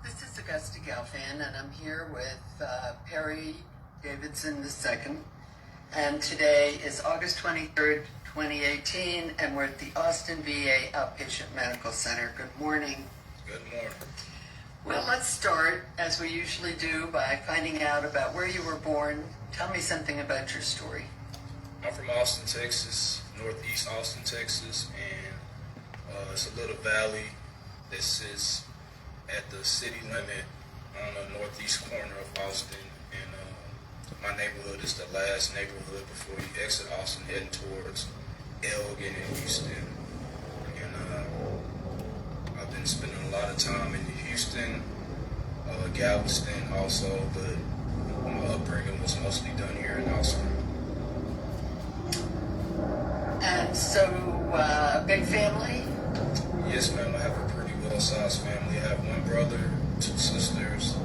This is Augusta Galfan, and I'm here with Perry Davidson II. And today is August 23rd, 2018, and we're at the Austin VA Outpatient Medical Center. Good morning. Good morning. Well, let's start, as we usually do, by finding out about where you were born. Tell me something about your story. I'm from Austin, Texas, northeast Austin, Texas, and it's a little valley that sits at the city limit on the northeast corner of Austin, and my neighborhood is the last neighborhood before you exit Austin, heading towards Elgin and Houston. And I've been spending a lot of time in Houston, Galveston also, but my upbringing was mostly done here in Austin. And so, big family? Yes, ma'am. I have a pretty well-sized family. I have one brother, two sisters.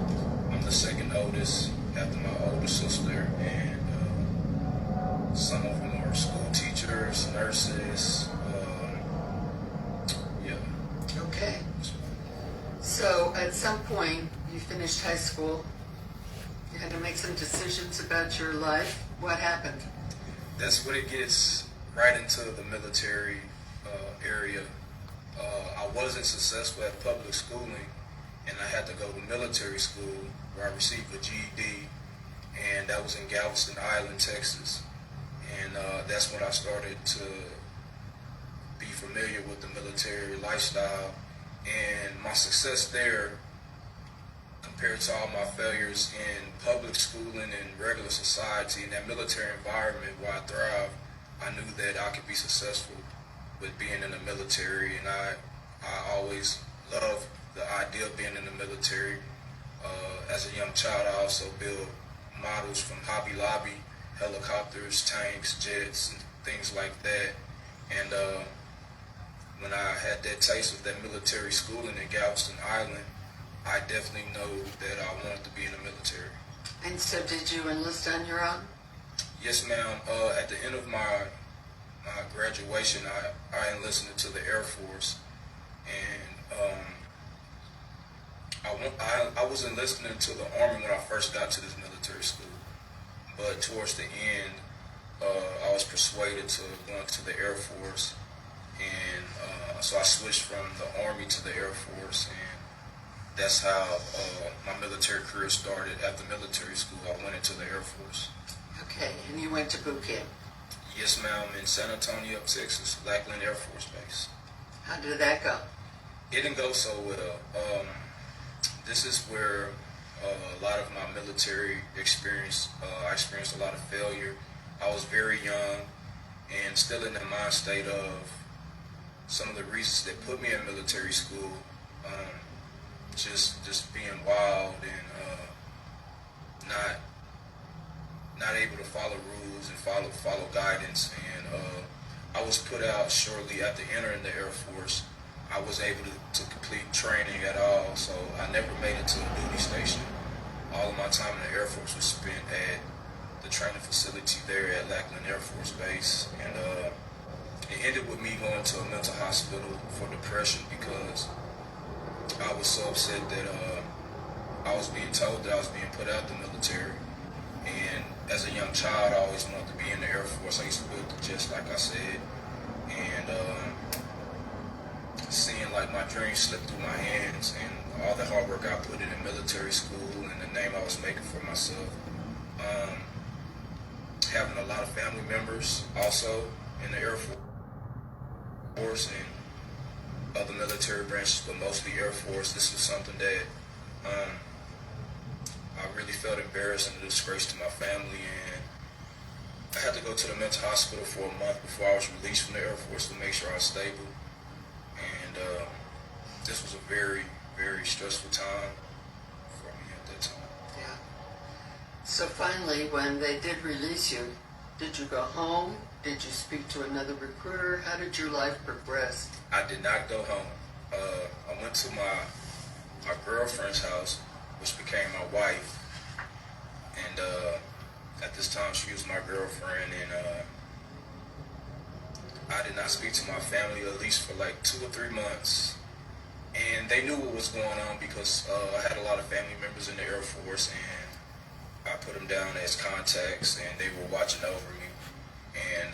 I'm the second oldest after my older sister, and some of them are school teachers, nurses. Yeah. Okay. So, at some point, you finished high school. You had to make some decisions about your life. What happened? That's when it gets right into the military area. I wasn't successful at public schooling, and I had to go to military school where I received a GED, and that was in Galveston Island, Texas. And that's when I started to be familiar with the military lifestyle, and my success there compared to all my failures in public schooling and regular society, in that military environment where I thrive, I knew that I could be successful with being in the military, and I always loved the idea of being in the military. As a young child, I also built models from Hobby Lobby, helicopters, tanks, jets, and things like that. And when I had that taste of that military schooling in Galveston Island, I definitely know that I wanted to be in the military. And so did you enlist on your own? Yes, ma'am. At the end of my graduation, I enlisted into the Air Force, and I was enlisted into the Army when I first got to this military school. But towards the end, I was persuaded to go into the Air Force, and so I switched from the Army to the Air Force, and that's how my military career started. After military school, I went into the Air Force. Okay, and you went to boot camp. Yes, ma'am, in San Antonio, Texas, Lackland Air Force Base. How did that go? It didn't go so well. This is where a lot of my military experience, I experienced a lot of failure. I was very young and still in the mind state of some of the reasons that put me in military school, just being wild and not able to follow rules and follow guidance. And I was put out shortly after entering the Air Force. I was able to complete training at all, so I never made it to a duty station. All of my time in the Air Force was spent at the training facility there at Lackland Air Force Base. And it ended with me going to a mental hospital for depression because I was so upset that I was being told that I was being put out the military. And as a young child, I always wanted to be in the Air Force. I used to build the jets, like I said. And seeing like my dreams slip through my hands and all the hard work I put in military school and the name I was making for myself. Having a lot of family members also in the Air Force and other military branches, but mostly Air Force. This was something that I really felt embarrassed and a disgrace to my family, and I had to go to the mental hospital for a month before I was released from the Air Force to make sure I was stable. And this was a very, very stressful time for me at that time. Yeah. So finally, when they did release you, did you go home? Did you speak to another recruiter? How did your life progress? I did not go home. I went to my girlfriend's house, which became my wife. And at this time, she was my girlfriend, and I did not speak to my family at least for like 2 or 3 months. And and they knew what was going on because I had a lot of family members in the Air Force, and I put them down as contacts, and they were watching over me. And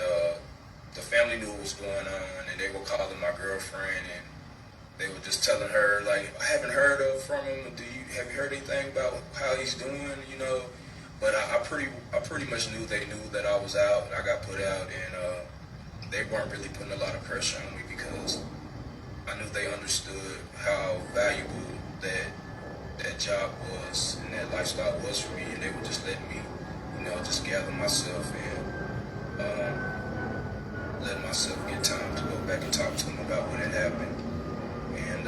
the family knew what was going on, and they were calling my girlfriend, and they were just telling her, like, I haven't heard from him. Have you heard anything about how he's doing? You know, but I pretty much knew they knew that I was out. I got put out, and they weren't really putting a lot of pressure on me because I knew they understood how valuable that job was and that lifestyle was for me, and they were just letting me, just gather myself and let myself get time to go back and talk to them about what had happened. And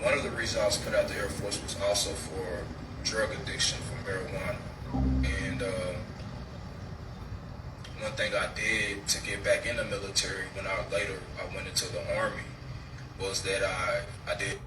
one of the reasons I was put out the Air Force was also for drug addiction, for marijuana. And one thing I did to get back in the military when I went into the Army was that I did.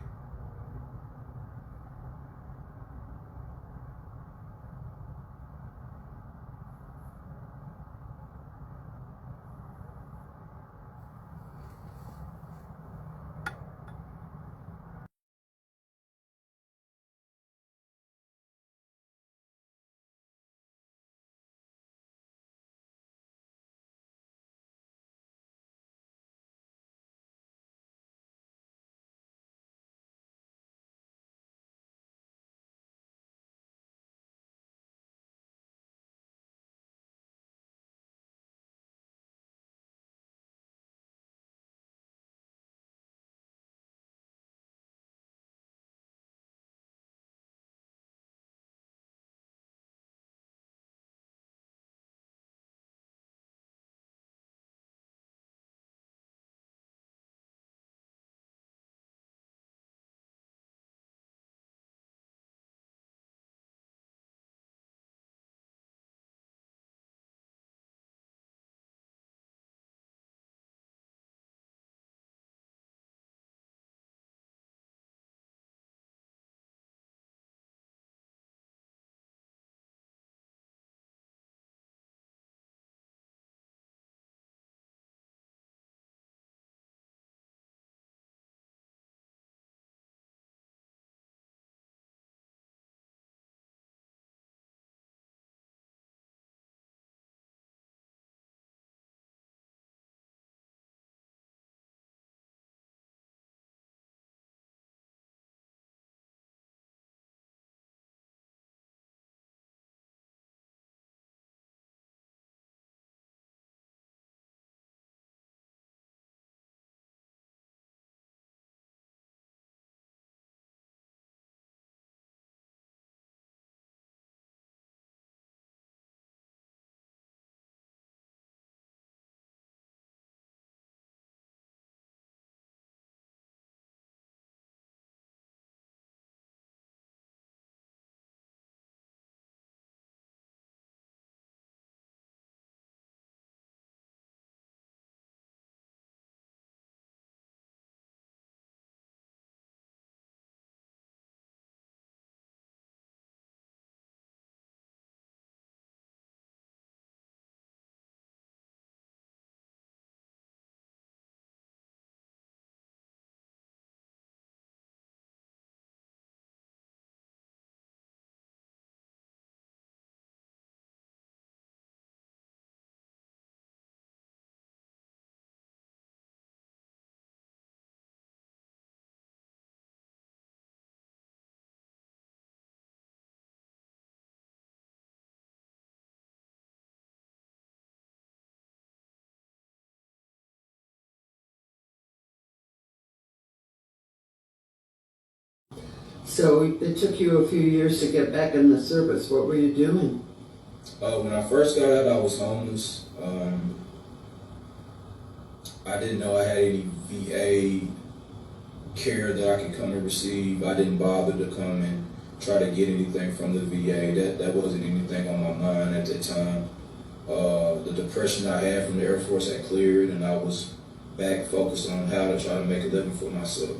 So it took you a few years to get back in the service. What were you doing? When I first got out, I was homeless. I didn't know I had any VA care that I could come and receive. I didn't bother to come and try to get anything from the VA. That wasn't anything on my mind at that time. The depression I had from the Air Force had cleared, and I was back focused on how to try to make a living for myself.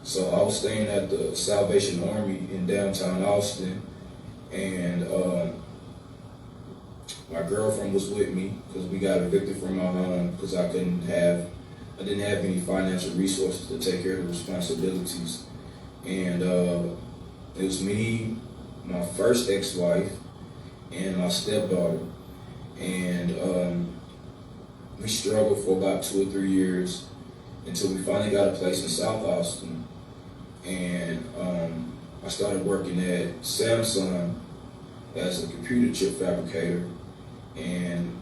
So I was staying at the Salvation Army in downtown Austin, and my girlfriend was with me because we got evicted from our home because I couldn't have I didn't have any financial resources to take care of the responsibilities. And it was me, my first ex-wife, and my stepdaughter. And we struggled for about 2 or 3 years until we finally got a place in South Austin. And I started working at Samsung as a computer chip fabricator. And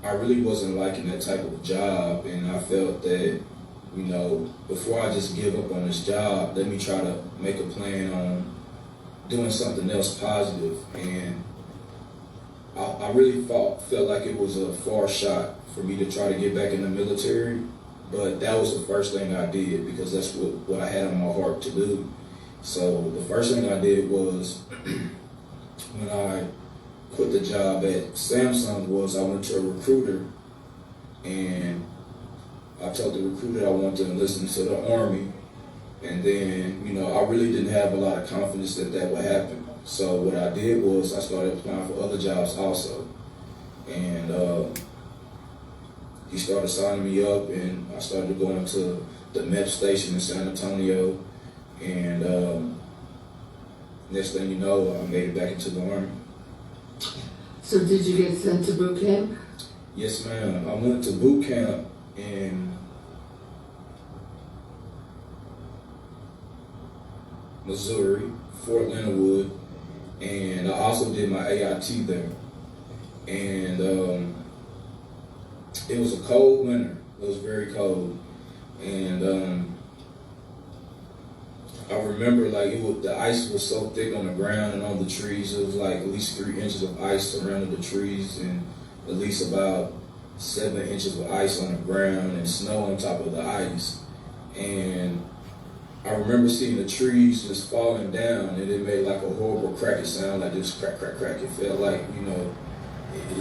I really wasn't liking that type of job, and I felt that, you know, before I just give up on this job, let me try to make a plan on doing something else positive. And I really felt like it was a far shot for me to try to get back in the military, but that was the first thing I did because that's what I had on my heart to do. So the first thing I did was when I quit the job at Samsung was I went to a recruiter, and I told the recruiter I wanted to enlist into the Army. And then, you know, I really didn't have a lot of confidence that that would happen. So what I did was I started applying for other jobs also. And he started signing me up, and I started going to the MEP station in San Antonio. And next thing you know, I made it back into the Army. So did you get sent to boot camp? Yes, ma'am. I went to boot camp in Missouri, Fort Leonard Wood, and I also did my AIT there. And it was a cold winter. It was very cold. And I remember like the ice was so thick on the ground and on the trees. It was like at least 3 inches of ice surrounded the trees, and at least about 7 inches of ice on the ground and snow on top of the ice. And I remember seeing the trees just falling down, and it made like a horrible cracking sound, like just crack, crack, crack. It felt like, you know, it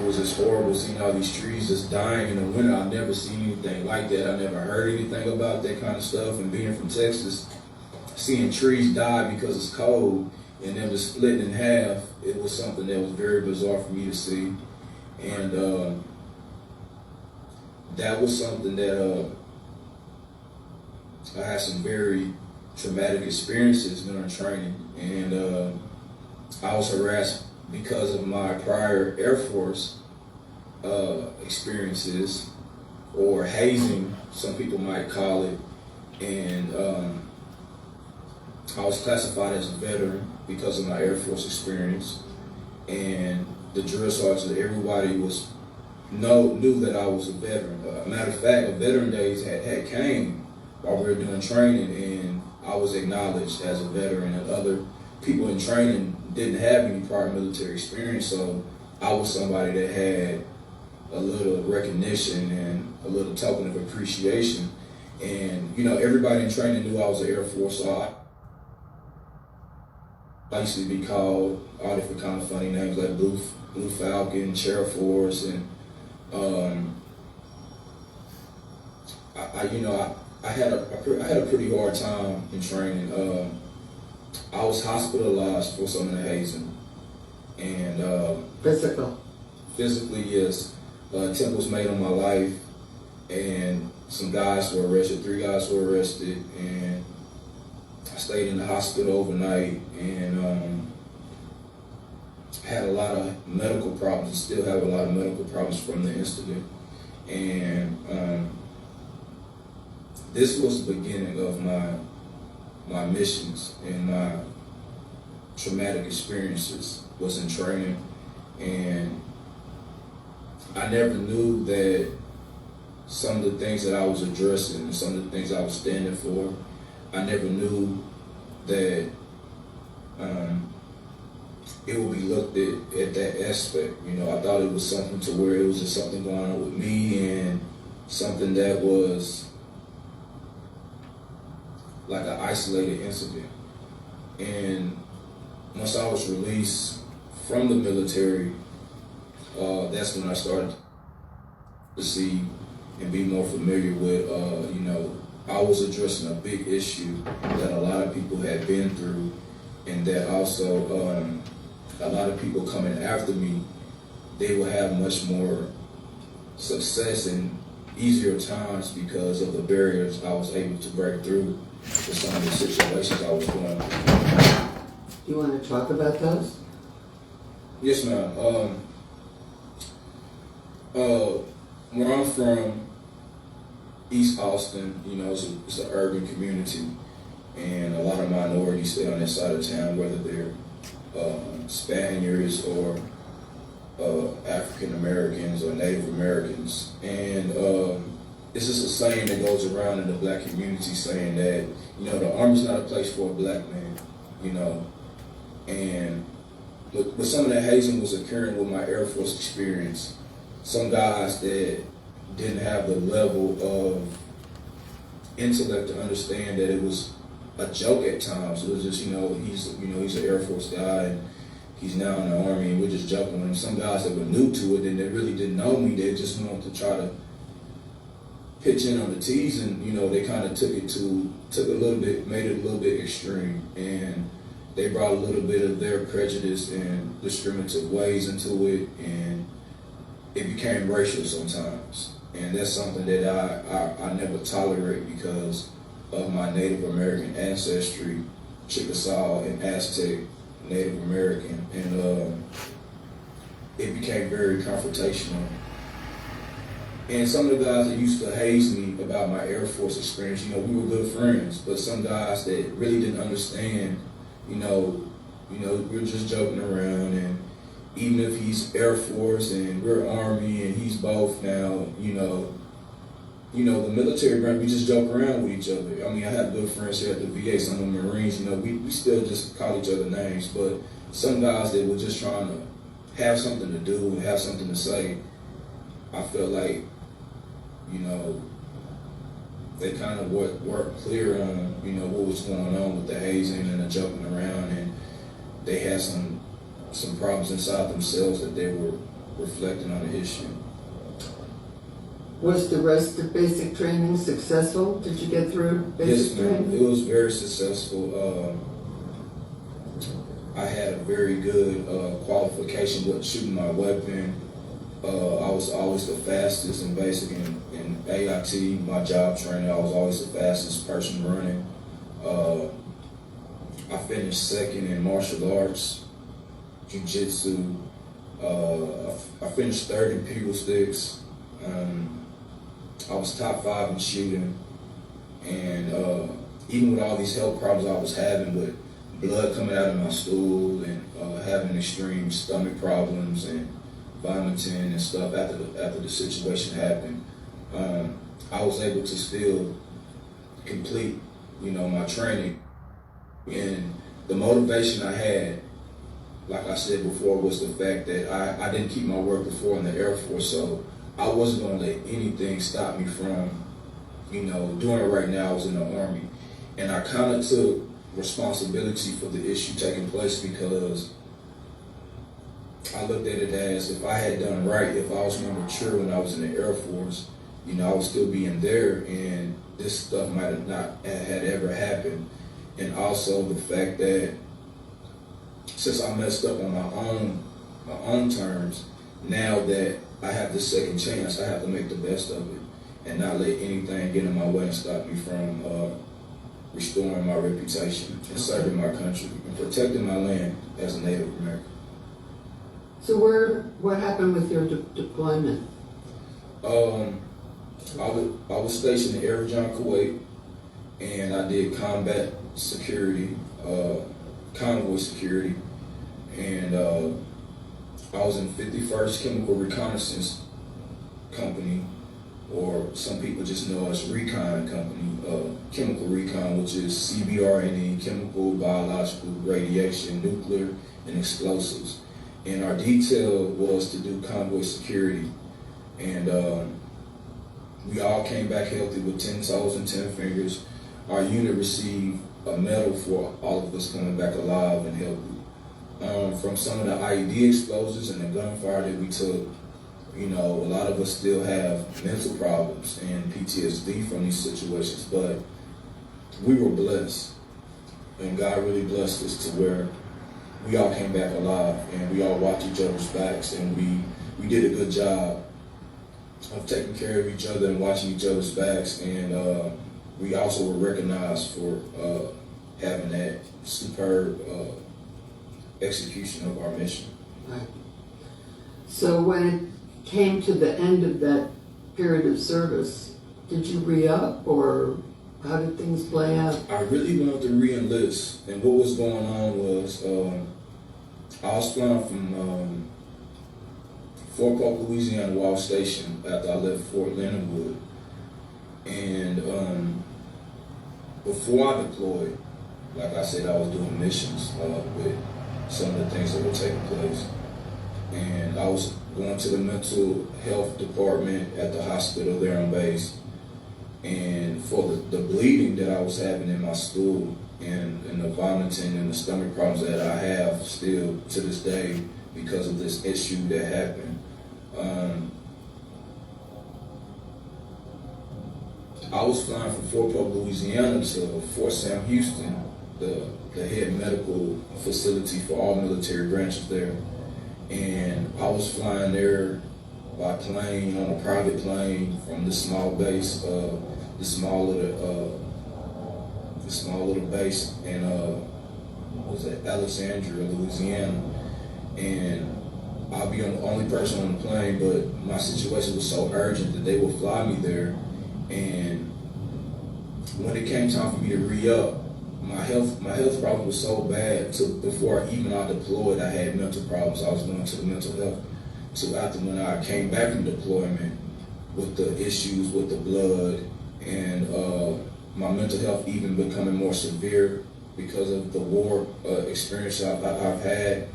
was just horrible seeing all these trees just dying in the winter. I've never seen anything like that. I never heard anything about that kind of stuff. And being from Texas, seeing trees die because it's cold and them just split in half, it was something that was very bizarre for me to see. And that was something that I had some very traumatic experiences during training. And I was harassed because of my prior Air Force experiences, or hazing, some people might call it. And I was classified as a veteran because of my Air Force experience. And the drill sergeant, everybody knew that I was a veteran. Matter of fact, a Veteran Days had came while we were doing training, and I was acknowledged as a veteran, and other people in training didn't have any prior military experience, so I was somebody that had a little recognition and a little token of appreciation. And, you know, everybody in training knew I was an Air Force, so I used to be called all different kind of funny names like Blue Falcon, Chair Force, and I had a pretty hard time in training. I was hospitalized for some of the hazing, and physically, yes. Attempt was made on my life, and some guys were arrested. 3 guys were arrested, and I stayed in the hospital overnight, and had a lot of medical problems, and still have a lot of medical problems from the incident. And this was the beginning of my missions and my traumatic experiences was in training. And I never knew that some of the things that I was addressing and some of the things I was standing for, I never knew that it would be looked at that aspect. You know, I thought it was something to where it was just something going on with me, and something that was like an isolated incident. And once I was released from the military, that's when I started to see and be more familiar with, I was addressing a big issue that a lot of people had been through, and that also a lot of people coming after me, they will have much more success in easier times because of the barriers I was able to break through for some of the situations I was going through. Do you want to talk about those? Yes, ma'am. Where I'm from, East Austin, it's an urban community, and a lot of minorities stay on that side of town, whether they're Spaniards or African Americans or Native Americans. And it's just a saying that goes around in the black community saying that, the Army's not a place for a black man, And but some of that hazing was occurring with my Air Force experience. Some guys that didn't have the level of intellect to understand that it was a joke at times. It was just, he's an Air Force guy and he's now in the Army and we're just joking with him. Some guys that were new to it and they really didn't know me, they just wanted to try to pitch in on the tease, and they kind of made it a little bit extreme, and they brought a little bit of their prejudice and discriminative ways into it, and it became racial sometimes. And that's something that I never tolerate because of my Native American ancestry, Chickasaw and Aztec Native American, and it became very confrontational. And some of the guys that used to haze me about my Air Force experience, we were good friends, but some guys that really didn't understand, we're just joking around, and even if he's Air Force and we're Army and he's both now, the military branch, we just joke around with each other. I mean, I have good friends here at the VA, some of the Marines, we still just call each other names, but some guys that were just trying to have something to do and have something to say, I felt like, they kind of weren't clear on, what was going on with the hazing and the joking around, and they had some problems inside themselves that they were reflecting on the issue. Was the rest of basic training successful? Did you get through basic training? It was very successful. I had a very good qualification with shooting my weapon. I was always the fastest in basic and in AIT, my job training. I was always the fastest person running. I finished second in martial arts, jiu-jitsu. I finished third in pugil sticks. I was top 5 in shooting. And even with all these health problems I was having with blood coming out of my stool and having extreme stomach problems and vomiting and stuff after the situation happened, I was able to still complete, my training. And the motivation I had, like I said before, was the fact that I didn't keep my word before in the Air Force, so I wasn't going to let anything stop me from, doing it right now. I was in the Army. And I kind of took responsibility for the issue taking place because I looked at it as if I had done right, if I was more mature when I was in the Air Force, I would still be in there and this stuff might have not had ever happened. And also the fact that since I messed up on my own terms, now that I have this second chance, I have to make the best of it and not let anything get in my way and stop me from restoring my reputation and serving my country and protecting my land as a Native American. So what happened with your deployment? I was stationed in Arizona, Kuwait, and I did combat security, convoy security, and I was in 51st Chemical Reconnaissance Company, or some people just know as Recon Company, Chemical Recon, which is CBRNE, chemical, biological, radiation, nuclear, and explosives. And our detail was to do convoy security. And we all came back healthy with 10 toes and 10 fingers. Our unit received a medal for all of us coming back alive and healthy. From some of the IED explosives and the gunfire that we took, a lot of us still have mental problems and PTSD from these situations, but we were blessed. And God really blessed us to where we all came back alive and we all watched each other's backs and we did a good job of taking care of each other and watching each other's backs, and we also were recognized for having that superb execution of our mission. Right. So when it came to the end of that period of service, did you re-up, or how did things play out? I really wanted to re-enlist, and what was going on was I was flying from Fort Polk, Louisiana, Wall Station after I left Fort Leonard Wood, and before I deployed, like I said, I was doing missions with some of the things that were taking place, and I was going to the mental health department at the hospital there on base. And for the bleeding that I was having in my stool and the vomiting and the stomach problems that I have still to this day because of this issue that happened, I was flying from Fort Polk, Louisiana to Fort Sam Houston, the head medical facility for all military branches there. And I was flying there by plane, on a private plane from this small base, this small little base in Alexandria, Louisiana, and I'll be the only person on the plane. But my situation was so urgent that they would fly me there, and when it came time for me to re-up, my health problem was so bad. Before I deployed, I had mental problems. I was going to the mental health. So after when I came back from deployment with the issues with the blood and my mental health even becoming more severe because of the war experience I've had,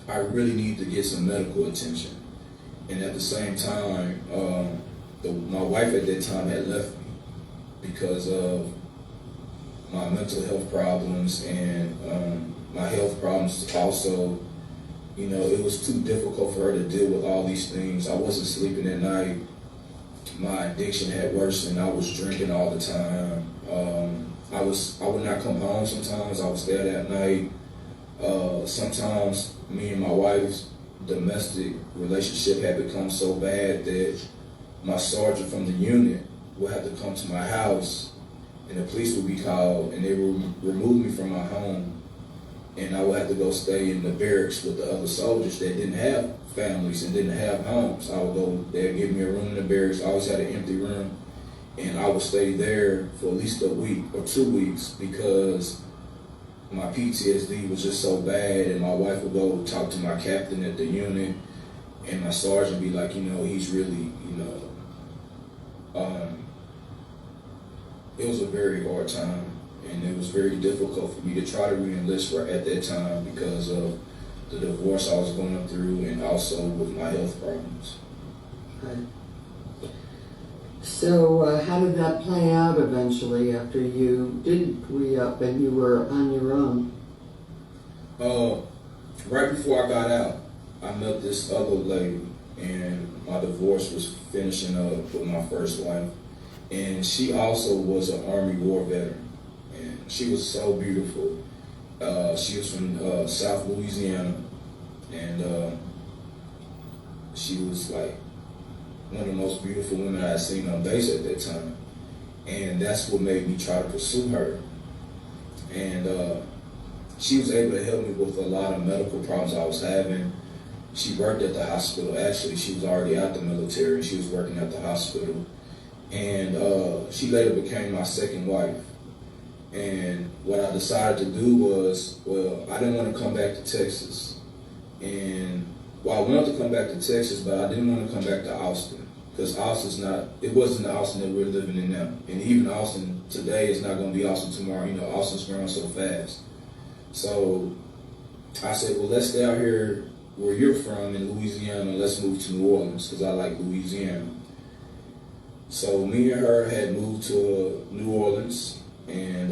I really need to get some medical attention. And at the same time, my wife at that time had left me because of my mental health problems and my health problems also. You know, it was too difficult for her to deal with all these things. I wasn't sleeping at night. My addiction had worsened. I was drinking all the time. I would not come home sometimes. I would stay out at night. Sometimes me and my wife's domestic relationship had become so bad that my sergeant from the unit would have to come to my house and the police would be called and they would remove me from my home. And I would have to go stay in the barracks with the other soldiers that didn't have families and didn't have homes. I would go, they'd give me a room in the barracks. I always had an empty room. And I would stay there for at least a week or 2 weeks because my PTSD was just so bad. And my wife would go talk to my captain at the unit. And my sergeant would be like, he's really, it was a very hard time. And it was very difficult for me to try to re-enlist at that time because of the divorce I was going through and also with my health problems. Right. So how did that play out eventually after you didn't re-up and you were on your own? Right before I got out, I met this other lady and my divorce was finishing up with my first wife. And she also was an Army War veteran. And she was so beautiful. She was from South Louisiana, and she was like one of the most beautiful women I had seen on base at that time. And that's what made me try to pursue her. And she was able to help me with a lot of medical problems I was having. She worked at the hospital. Actually, she was already out the military. She was working at the hospital. And she later became my second wife. And what I decided to do was, I didn't want to come back to Texas. And, I wanted to come back to Texas, but I didn't want to come back to Austin. Because it wasn't the Austin that we're living in now. And even Austin today is not going to be Austin tomorrow. Austin's growing so fast. So I said, let's stay out here where you're from in Louisiana. Let's move to New Orleans because I like Louisiana. So me and her had moved to New Orleans. And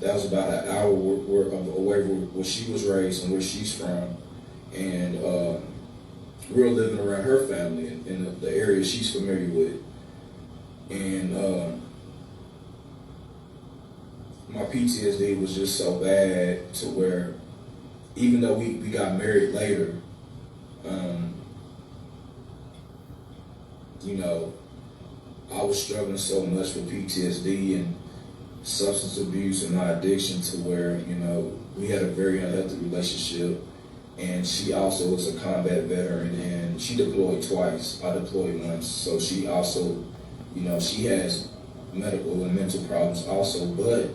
that was about an hour away where she was raised and where she's from. And we were living around her family in the area she's familiar with. And my PTSD was just so bad to where even though we got married later, you know, I was struggling so much with PTSD and substance abuse and my addiction to where, you know, we had a very unhealthy relationship. And she also was a combat veteran, and she deployed twice. I deployed once. So she also, you know, she has medical and mental problems also, but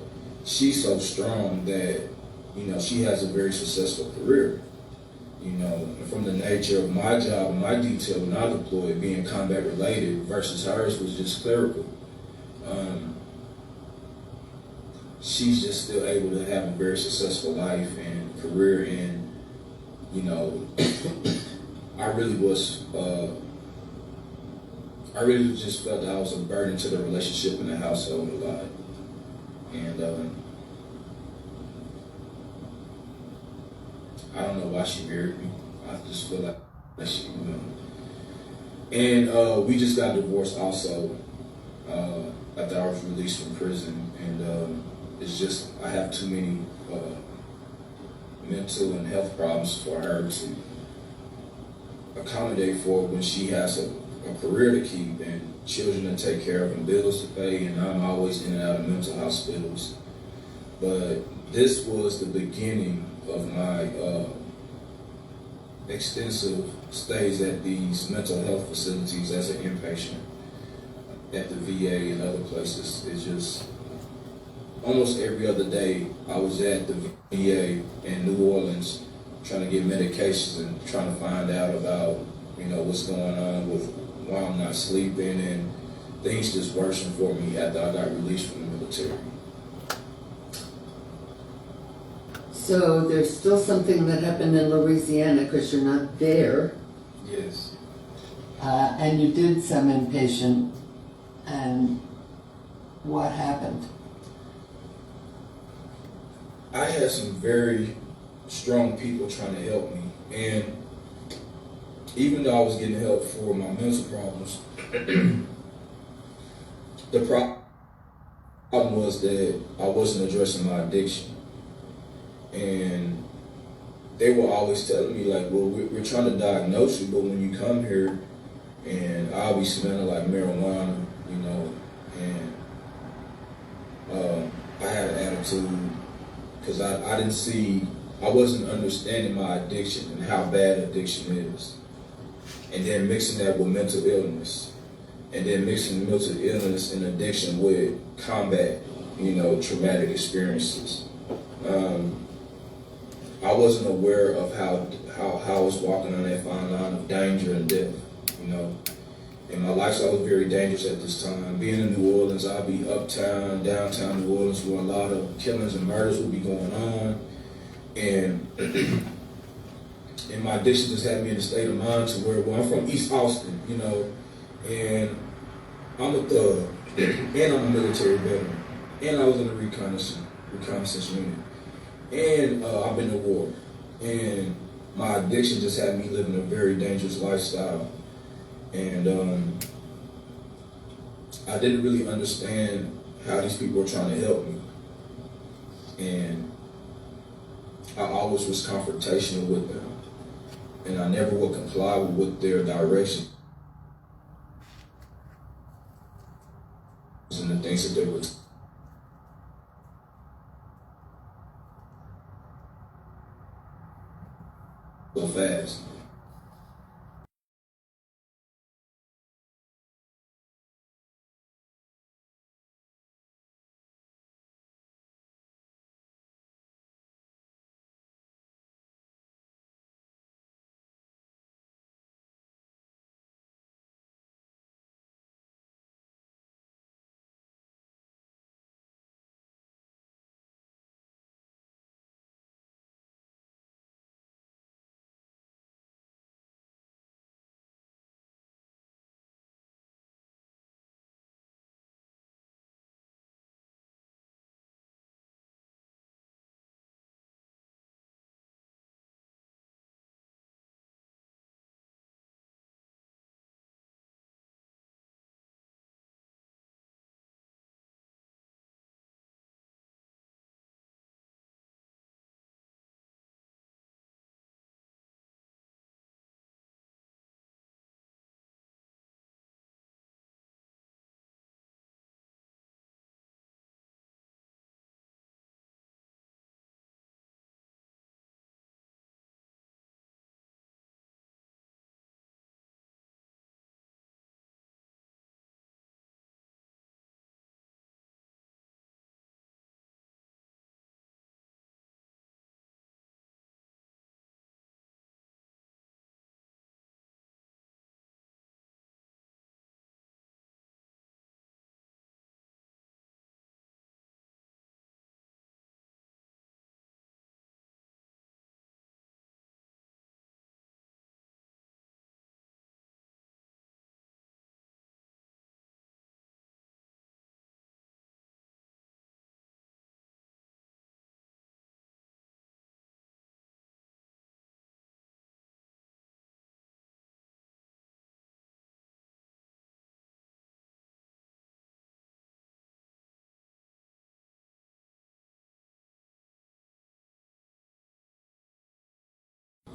she's so strong that, you know, she has a very successful career. You know, from the nature of my job and my detail when I deployed being combat related versus hers was just clerical. She's just still able to have a very successful life and career, and you know, I really just felt that I was a burden to the relationship in the household a lot, and I don't know why she married me. I just feel like she, you know. And we just got divorced also after I was released from prison, and it's just I have too many mental and health problems for her to accommodate for when she has a career to keep and children to take care of and bills to pay, and I'm always in and out of mental hospitals. But this was the beginning of my extensive stays at these mental health facilities as an inpatient at the VA and other places. It's just almost every other day I was at the VA in New Orleans trying to get medications and trying to find out about, you know, what's going on with why I'm not sleeping, and things just worsened for me after I got released from the military. So there's still something that happened in Louisiana because you're not there, Yes. and you did some inpatient, and what happened? I had some very strong people trying to help me, and even though I was getting help for my mental problems, the problem was that I wasn't addressing my addiction. And they were always telling me, like, well, we're trying to diagnose you, but when you come here, and I'll be smelling like marijuana, you know, and I had an attitude because I wasn't understanding my addiction and how bad addiction is. And then mixing that with mental illness, and then mixing mental illness and addiction with combat, you know, traumatic experiences. I wasn't aware of how I was walking on that fine line of danger and death, you know. And my lifestyle was very dangerous at this time. Being in New Orleans, I'd be uptown, downtown New Orleans, where a lot of killings and murders would be going on. And and my addiction just had me in a state of mind to where, well, I'm from East Austin, you know, and I'm a thug, and I'm a military veteran, and I was in a reconnaissance unit. And I've been to war, and my addiction just had me living a very dangerous lifestyle, and I didn't really understand how these people were trying to help me, and I always was confrontational with them, and I never would comply with their direction and the things that they were so fast.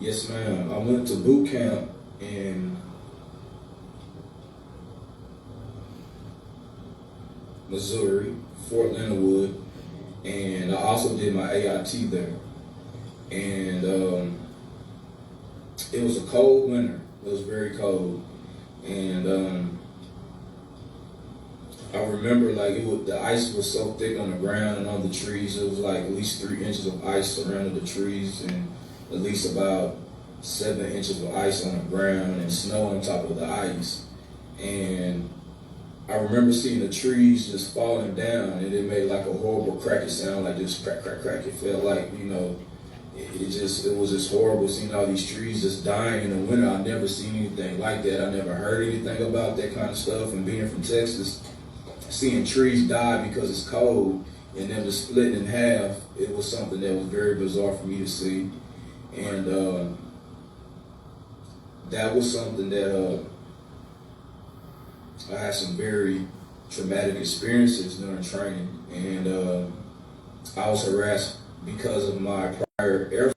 Yes, ma'am. I went to boot camp in Missouri, Fort Leonard Wood, and I also did my AIT there. And it was a cold winter. It was very cold, and I remember like the ice was so thick on the ground and on the trees. It was like at least 3 inches of ice surrounded the trees, and at least about 7 inches of ice on the ground and snow on top of the ice. And I remember seeing the trees just falling down, and it made like a horrible cracky sound, like just crack, crack, crack. It felt like, it was just horrible seeing all these trees just dying in the winter. I never seen anything like that. I never heard anything about that kind of stuff. And being from Texas, seeing trees die because it's cold and them just split in half, it was something that was very bizarre for me to see. And that was something that I had some very traumatic experiences during training. And I was harassed because of my prior Air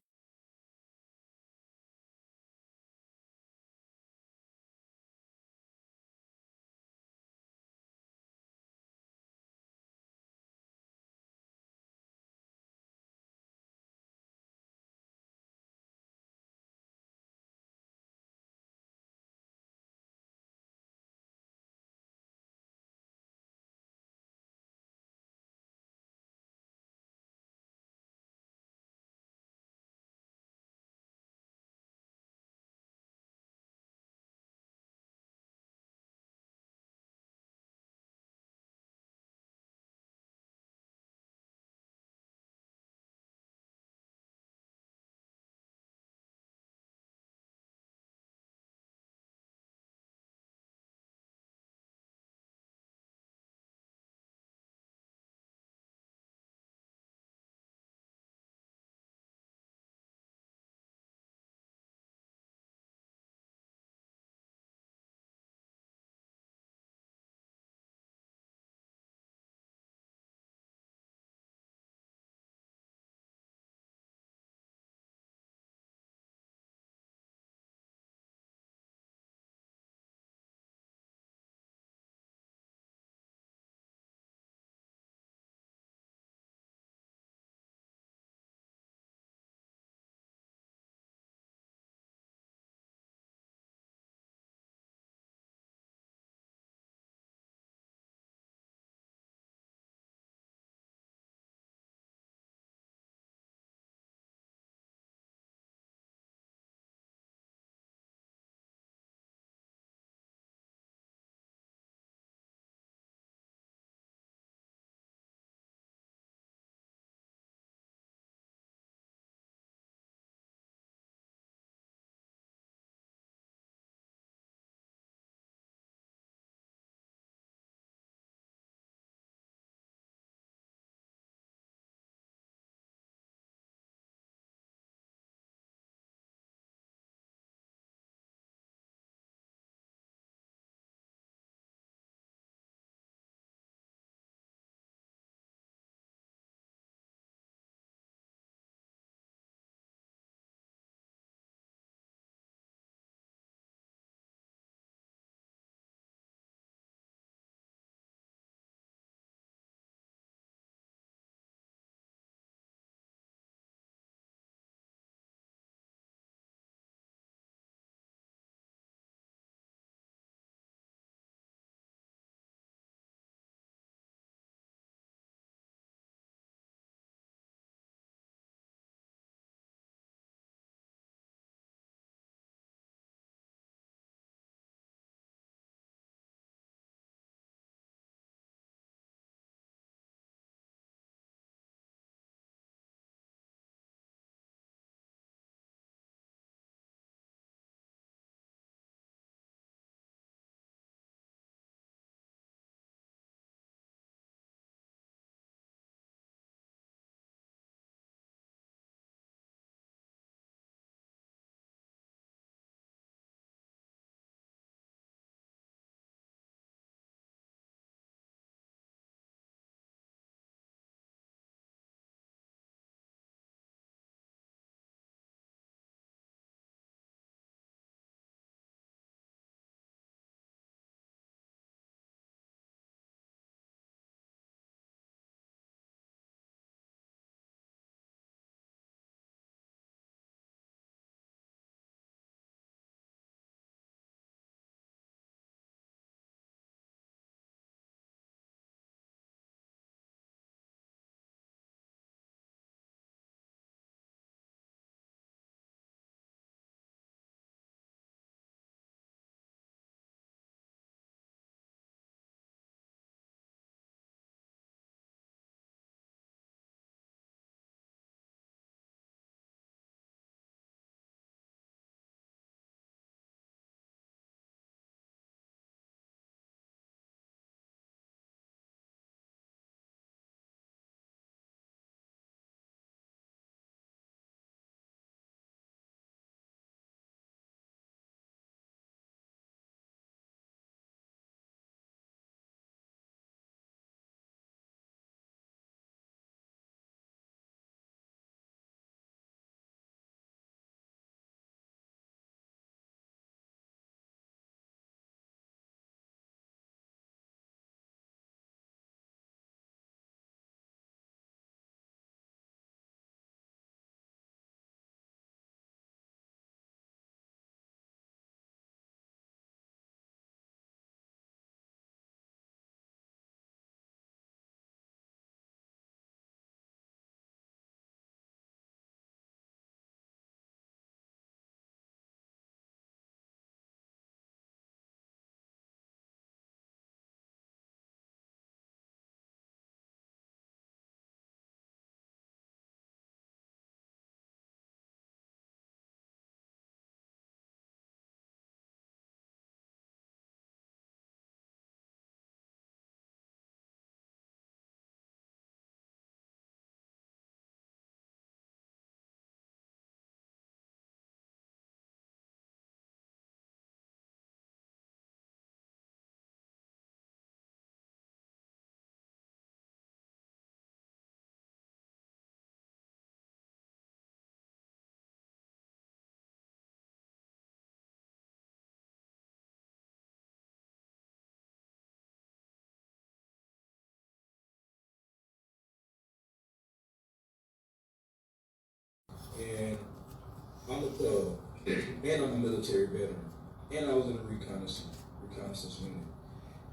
and I'm a military veteran, and I was in a reconnaissance unit,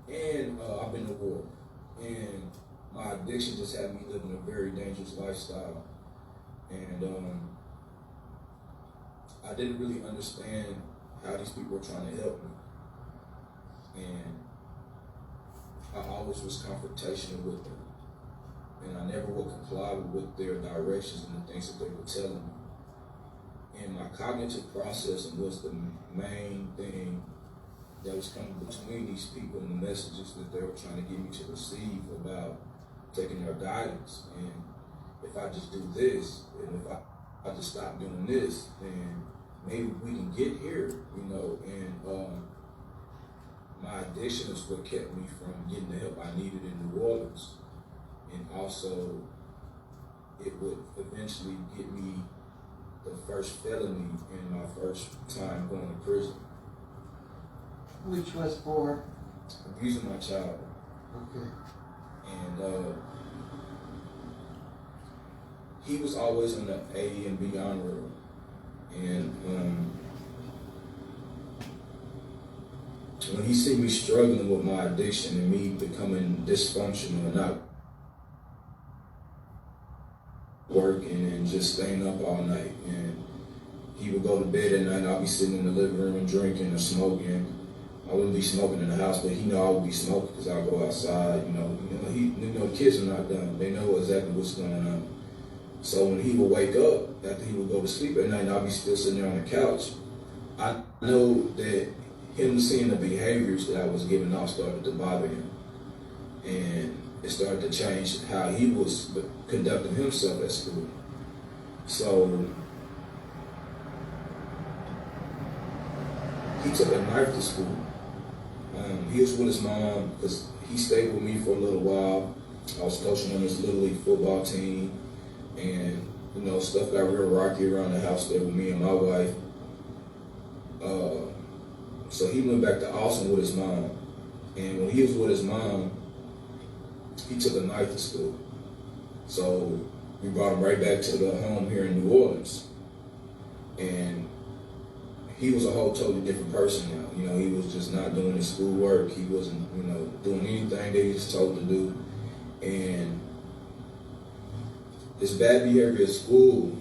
and I've been to war, and my addiction just had me living a very dangerous lifestyle, and I didn't really understand how these people were trying to help me, and I always was confrontational with them, and I never would comply with their directions and the things that they were telling me. And my cognitive processing was the main thing that was coming between these people and the messages that they were trying to get me to receive about taking their guidance. And if I just do this, and if I just stop doing this, then maybe we can get here, you know. And my addiction is what kept me from getting the help I needed in New Orleans. And also, it would eventually get me the first felony in my first time going to prison. Which was for? Abusing my child. Okay. And he was always on the A and B honor roll. And when he see me struggling with my addiction and me becoming dysfunctional and not working and just staying up all night, and he would go to bed at night and I'll be sitting in the living room drinking or smoking. I wouldn't be smoking in the house, but he know I would be smoking because I'll go outside. Kids are not dumb. They know exactly what's going on. So when he would wake up after he would go to sleep at night and I'll be still sitting there on the couch, I know that him seeing the behaviors that I was giving off started to bother him. And it started to change how he was conducting himself at school. So he took a knife to school. He was with his mom because he stayed with me for a little while. I was coaching on his Little League football team, and stuff got real rocky around the house there with me and my wife. So he went back to Austin with his mom, and when he was with his mom, he took a knife to school. So we brought him right back to the home here in New Orleans. And he was a whole totally different person now. He was just not doing his schoolwork. He wasn't, doing anything that he was told to do. And his bad behavior at school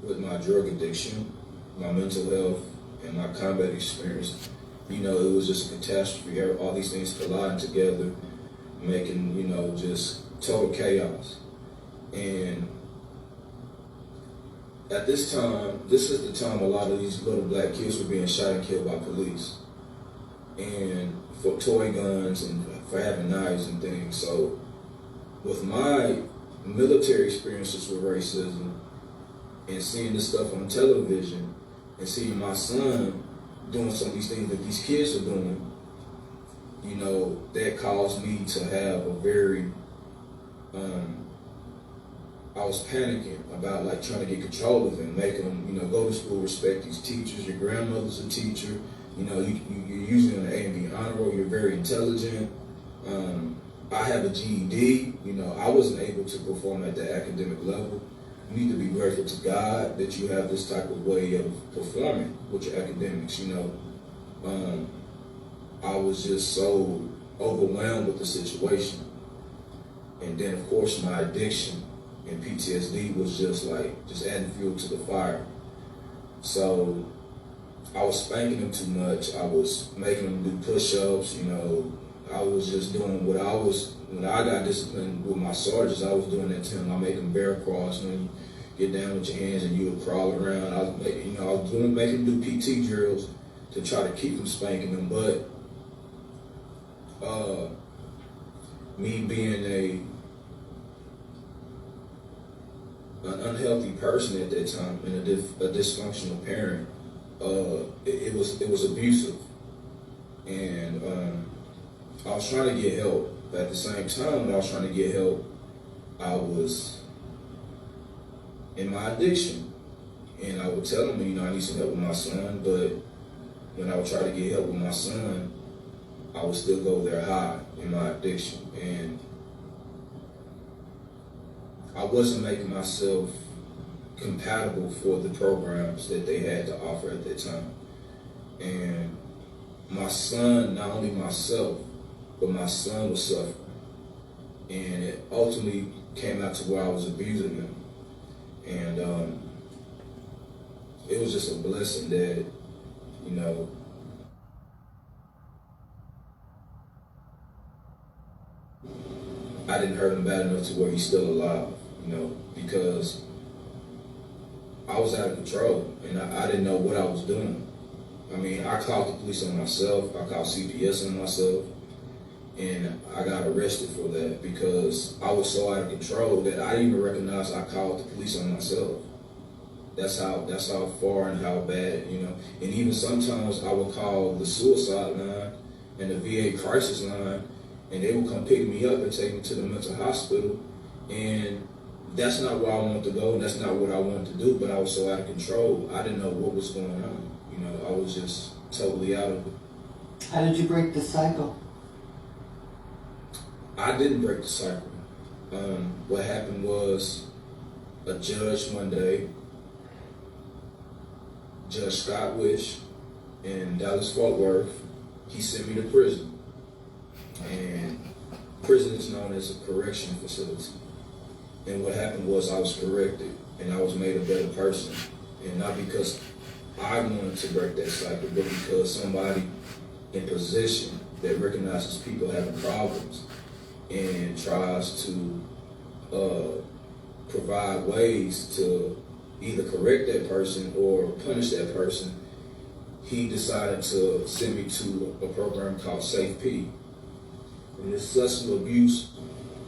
with my drug addiction, my mental health, and my combat experience, it was just a catastrophe. All these things colliding together, making, just total chaos. And at this time, this is the time a lot of these little black kids were being shot and killed by police. And for toy guns and for having knives and things. So with my military experiences with racism and seeing this stuff on television and seeing my son doing some of these things that these kids are doing, that caused me to have a very, I was panicking about trying to get control of him, make him, go to school, respect these teachers. Your grandmother's a teacher. You're usually on the A and B honor roll. You're very intelligent. I have a GED. I wasn't able to perform at the academic level. You need to be grateful to God that you have this type of way of performing with your academics. I was just so overwhelmed with the situation. And then, of course, my addiction and PTSD was just adding fuel to the fire. So I was spanking him too much. I was making him do push-ups, I was just doing when I got disciplined with my sergeants, I was doing that to him. I make him bear crawls, you get down with your hands and you would crawl around. I was making him do PT drills to try to keep him spanking him. But me being an unhealthy person at that time and a dysfunctional parent, it was abusive. And I was trying to get help. But at the same time, when I was trying to get help, I was in my addiction. And I would tell him, I need some help with my son. But when I would try to get help with my son, I would still go there high in my addiction. And I wasn't making myself compatible for the programs that they had to offer at that time. And my son, not only myself, but my son was suffering. And it ultimately came out to where I was abusing him. And it was just a blessing that, you know, I didn't hurt him bad enough to where he's still alive, you know, because I was out of control and I didn't know what I was doing. I mean, I called the police on myself, I called CPS on myself, and I got arrested for that because I was so out of control that I didn't even recognize I called the police on myself. That's how far and how bad, you know. And even sometimes I would call the suicide line and the VA crisis line, and they would come pick me up and take me to the mental hospital. And that's not where I wanted to go, and that's not what I wanted to do, but I was so out of control, I didn't know what was going on. You know, I was just totally out of it. How did you break the cycle? I didn't break the cycle. What happened was a judge one day, Judge Scott Wish in Dallas-Fort Worth, he sent me to prison. And prison is known as a correction facility. And what happened was I was corrected and I was made a better person. And not because I wanted to break that cycle, but because somebody in position that recognizes people having problems and tries to provide ways to either correct that person or punish that person, he decided to send me to a program called Safe P. And it's substance abuse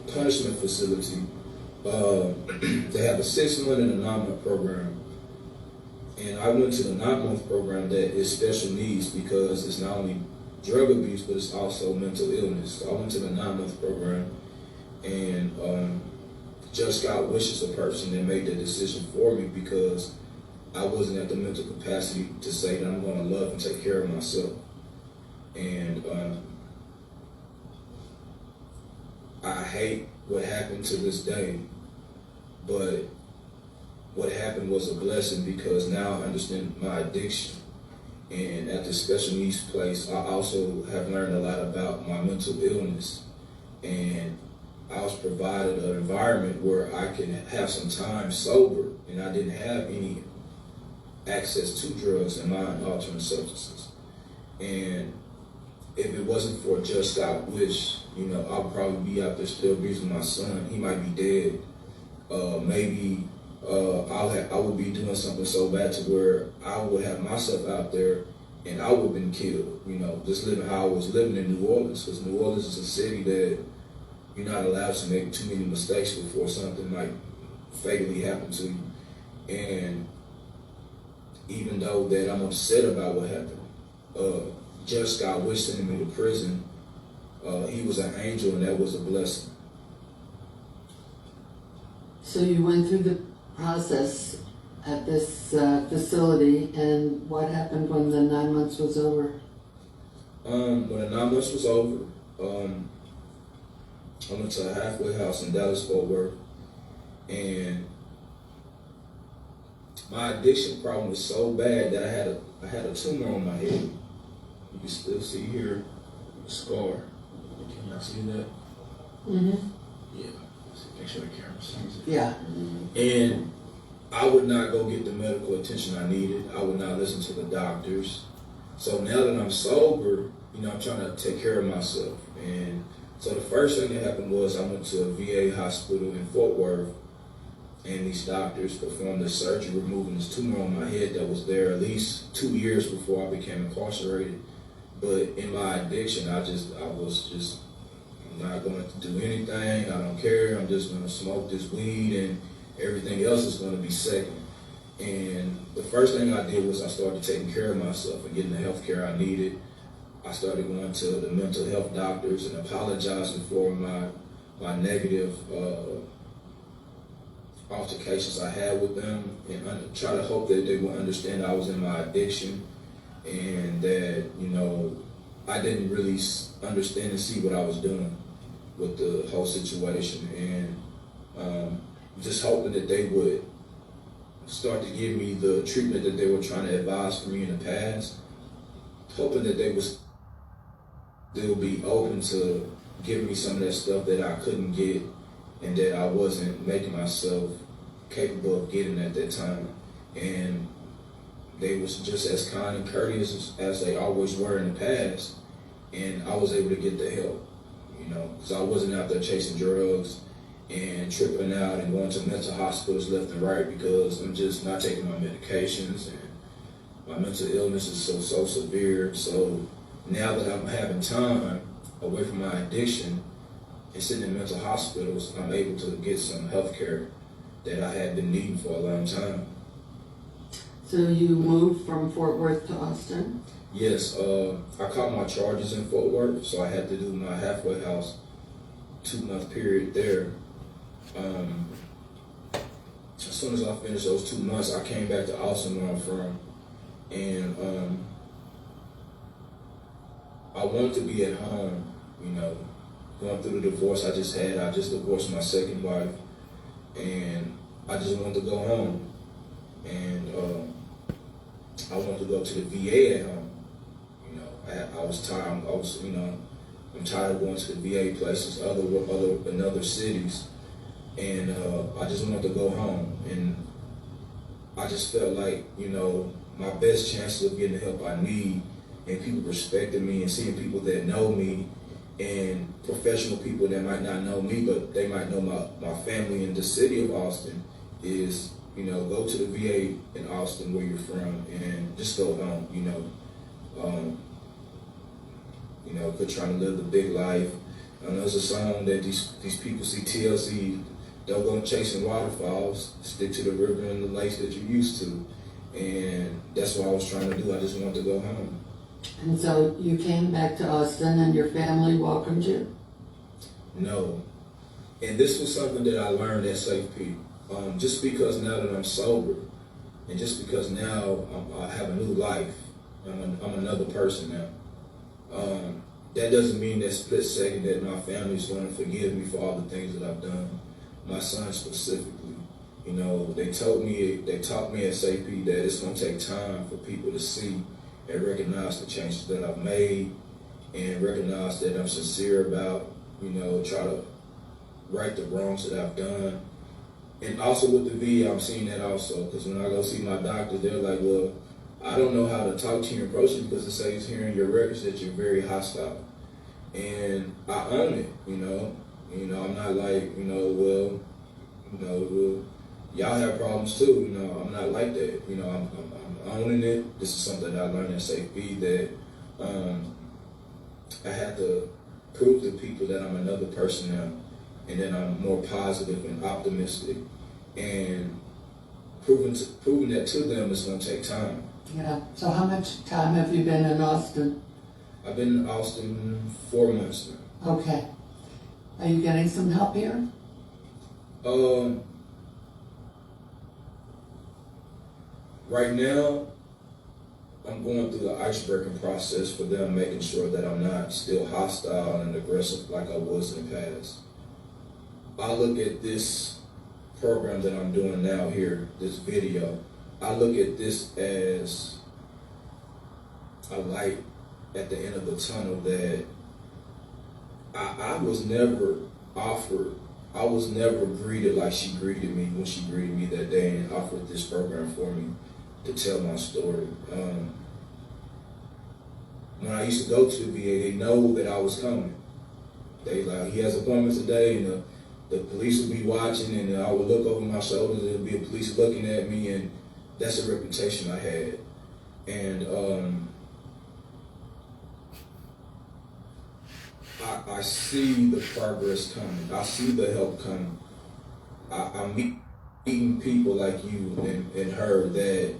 punishment facility. They have a 6-month and a 9-month program. And I went to the 9-month program that is special needs because it's not only drug abuse, but it's also mental illness. So I went to the 9-month program, and Judge Scott Wish is the person that made the decision for me because I wasn't at the mental capacity to say that I'm going to love and take care of myself. And I hate what happened to this day, but what happened was a blessing because now I understand my addiction. And at the special needs place, I also have learned a lot about my mental illness. And I was provided an environment where I can have some time sober, and I didn't have any access to drugs and mind-altering substances. And if it wasn't for Judge Scott Wish, you know, I'd probably be out there still abusing my son. He might be dead. Maybe I would be doing something so bad to where I would have myself out there and I would have been killed, you know, just living how I was living in New Orleans. Because New Orleans is a city that you're not allowed to make too many mistakes before something might fatally happen to you. And even though that I'm upset about what happened, Judge Scott Wish sending me to prison, he was an angel and that was a blessing. So you went through the process at this facility, and what happened when the 9 months was over? When the 9 months was over, I went to a halfway house in Dallas-Fort Worth, and my addiction problem was so bad that I had a tumor on my head. You can still see here the scar. Can y'all see that? Mm-hmm. Yeah. Make sure the camera sees it. Yeah. And I would not go get the medical attention I needed. I would not listen to the doctors. So now that I'm sober, you know, I'm trying to take care of myself. And so the first thing that happened was I went to a VA hospital in Fort Worth, and these doctors performed a surgery removing this tumor on my head that was there at least 2 years before I became incarcerated. But in my addiction, I was just not going to do anything. I don't care. I'm just going to smoke this weed, and everything else is going to be second. And the first thing I did was I started taking care of myself and getting the health care I needed. I started going to the mental health doctors and apologizing for my negative altercations I had with them, and try to hope that they would understand I was in my addiction and that, you know, I didn't really understand and see what I was doing with the whole situation, and just hoping that they would start to give me the treatment that they were trying to advise for me in the past, hoping that they would be open to giving me some of that stuff that I couldn't get and that I wasn't making myself capable of getting at that time. And they was just as kind and courteous as they always were in the past, and I was able to get the help, because I wasn't out there chasing drugs and tripping out and going to mental hospitals left and right because I'm just not taking my medications, and my mental illness is so severe. So now that I'm having time away from my addiction and sitting in mental hospitals, I'm able to get some health care that I had been needing for a long time. So you moved from Fort Worth to Austin? Yes, I caught my charges in Fort Worth, so I had to do my halfway house 2-month period there. As soon as I finished those 2 months, I came back to Austin, where I'm from, and I wanted to be at home, going through the divorce I just had. I just divorced my second wife, and I just wanted to go home, and I wanted to go to the VA at home. I was tired. I'm tired of going to the VA places, in other cities, and I just wanted to go home. And I just felt like, my best chances of getting the help I need and people respecting me and seeing people that know me and professional people that might not know me, but they might know my family in the city of Austin is, go to the VA in Austin where you're from and just go home, quit trying to live the big life. I know there's a song that these people see TLC, don't go chasing waterfalls, stick to the river and the lakes that you're used to. And that's what I was trying to do. I just wanted to go home. And so you came back to Austin and your family welcomed you? No. And this was something that I learned at Safe P. Just because now that I'm sober, and just because now I have a new life, I'm another person now. That doesn't mean that split second that my family is going to forgive me for all the things that I've done. My son specifically. They taught me at Safe P that it's going to take time for people to see and recognize the changes that I've made and recognize that I'm sincere about, try to right the wrongs that I've done. And also with the VA, I'm seeing that also, because when I go see my doctor, they're like, well, I don't know how to talk to you and approach you because it says here in your records that you're very hostile. And I own it, I'm not like, well, y'all have problems too, I'm not like that, I'm owning it. This is something that I learned at Safe B, that I had to prove to people that I'm another person now, and that I'm more positive and optimistic, and proving that to them is going to take time. Yeah. So how much time have you been in Austin? I've been in Austin 4 months now. Okay. Are you getting some help here? Right now, I'm going through the ice-breaking process for them, making sure that I'm not still hostile and aggressive like I was in the past. I look at this program that I'm doing now here, this video, I look at this as a light at the end of the tunnel that I was never offered. I was never greeted like she greeted me when she greeted me that day and offered this program for me to tell my story. When I used to go to the VA, they know that I was coming. They like, he has appointments today, and the police would be watching, and I would look over my shoulders, and there would be a police looking at me, and that's the reputation I had. And I see the progress coming. I see the help coming. I'm meeting people like you and her that,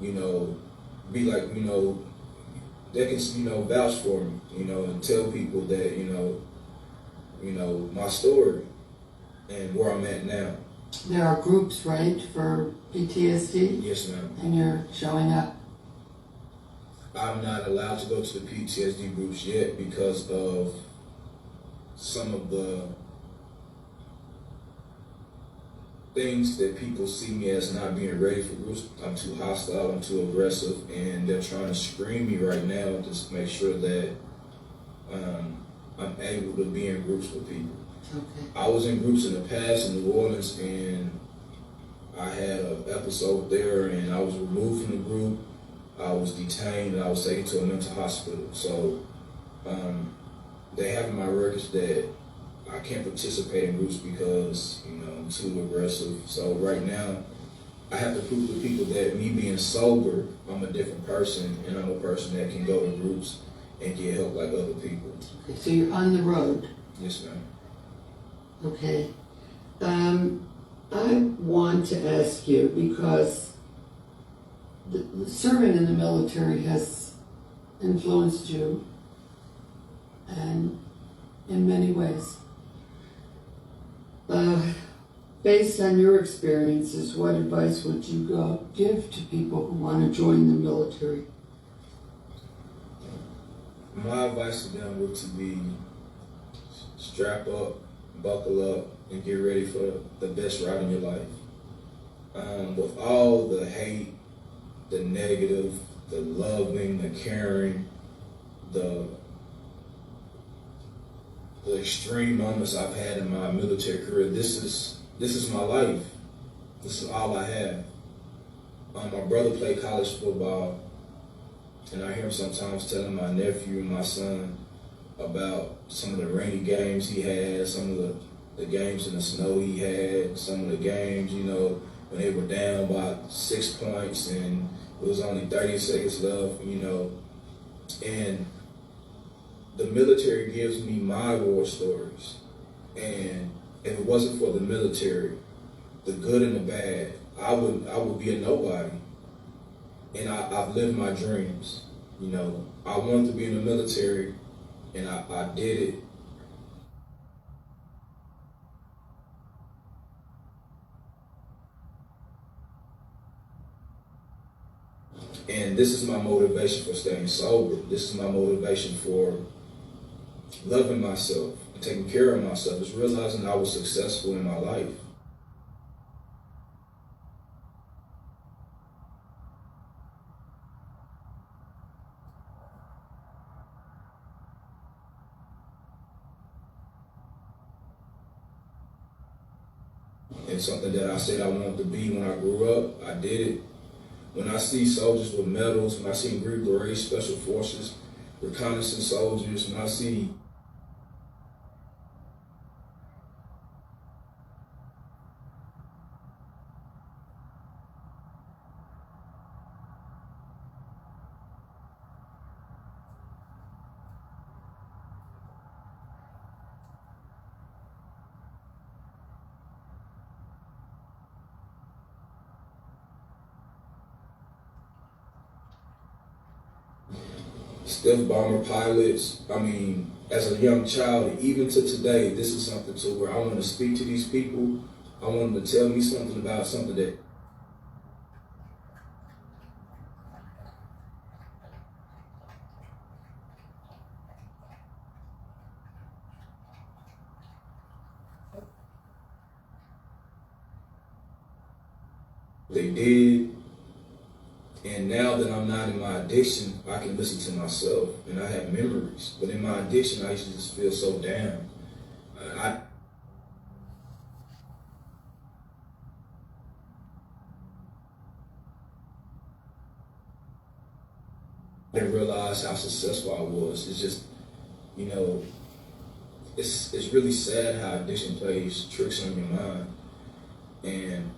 be like, they can, vouch for me, and tell people that, my story and where I'm at now. There are groups, right, for PTSD? Yes, ma'am. And you're showing up? I'm not allowed to go to the PTSD groups yet because of some of the things that people see me as not being ready for groups. I'm too hostile, I'm too aggressive, and they're trying to screen me right now just to make sure that I'm able to be in groups with people. Okay. I was in groups in the past in New Orleans, and I had an episode there, and I was removed from the group. I was detained, and I was taken to a mental hospital. So they have in my records that I can't participate in groups because, I'm too aggressive. So right now, I have to prove to people that me being sober, I'm a different person, and I'm a person that can go to groups and get help like other people. Okay, so you're on the road. Yes, ma'am. Okay. I want to ask you, because serving in the military has influenced you, and in many ways. Based on your experiences, what advice would you give to people who want to join the military? My advice to them would to be strap up, buckle up, and get ready for the best ride in your life. With all the hate, the negative, the loving, the caring, the extreme moments I've had in my military career, this is my life. This is all I have. My brother played college football, and I hear him sometimes telling my nephew and my son about some of the rainy games he had, some of the games in the snow he had, some of the games, when they were down by 6 points and it was only 30 seconds left, And the military gives me my war stories. And if it wasn't for the military, the good and the bad, I would be a nobody. And I've lived my dreams. I wanted to be in the military, and I did it. And this is my motivation for staying sober. This is my motivation for loving myself, taking care of myself, is realizing I was successful in my life. And something that I said I wanted to be when I grew up, I did it. When I see soldiers with medals, when I see Green Berets, Special Forces, reconnaissance soldiers, when I see Stiff bomber pilots, as a young child, even to today, this is something to where I want to speak to these people. I want them to tell me something about something that they did. And now that I'm not in my addiction, I can listen to myself and I have memories. But in my addiction, I used to just feel so down. I didn't realize how successful I was. It's just, it's really sad how addiction plays tricks on your mind. And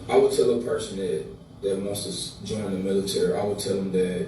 I would tell a person that wants to join the military, I would tell them that